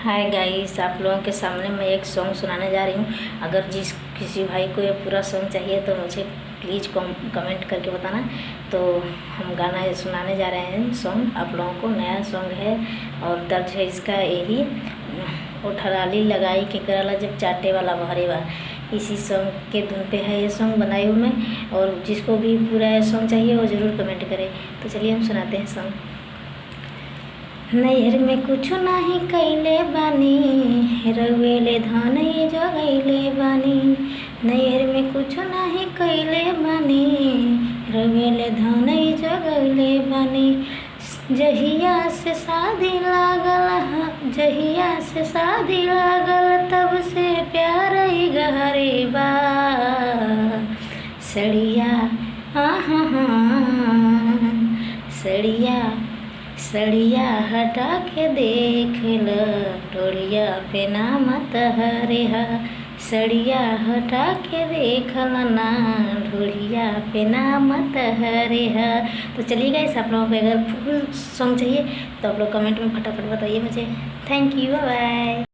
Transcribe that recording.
Hi guys, आप लोगों के सामने मैं एक सॉन्ग सुनाने जा रही हूँ। अगर किसी भाई को ये पूरा सॉन्ग चाहिए तो मुझे प्लीज़ कमेंट करके बताना। तो हम गाना सुनाने जा रहे हैं। सॉन्ग आप लोगों को नया सॉन्ग है और दर्ज है इसका यही, उठलाली लगाई के कराला जब चाटे वाला बहरे बा। इसी सॉन्ग के धुन पे है ये सॉन्ग बनाई हूँ मैं। और जिसको भी पूरा सॉन्ग चाहिए वो ज़रूर कमेंट करे। तो चलिए हम सुनाते हैं सॉन्ग। नैहर में कुछो नाही कइले बानी, रउएले धनई जगैले बानी। नैहर में कुछो नाही कइले बानी, रउएले धनई जगैले बानी। जहिया से शादी लागल तब से प्यार ही गहरे बा। सड़िया सड़िया हटा के देख ल, टोलिया पे नाम तहरे हा। सड़िया हटा के देख ल ना, ढोलिया पे नाम तहरे हा। तो चलिए गाइस, आप लोगों को अगर फुल सॉन्ग चाहिए तो आप लोग कमेंट में फटाफट बताइए मुझे। Thank you, bye bye.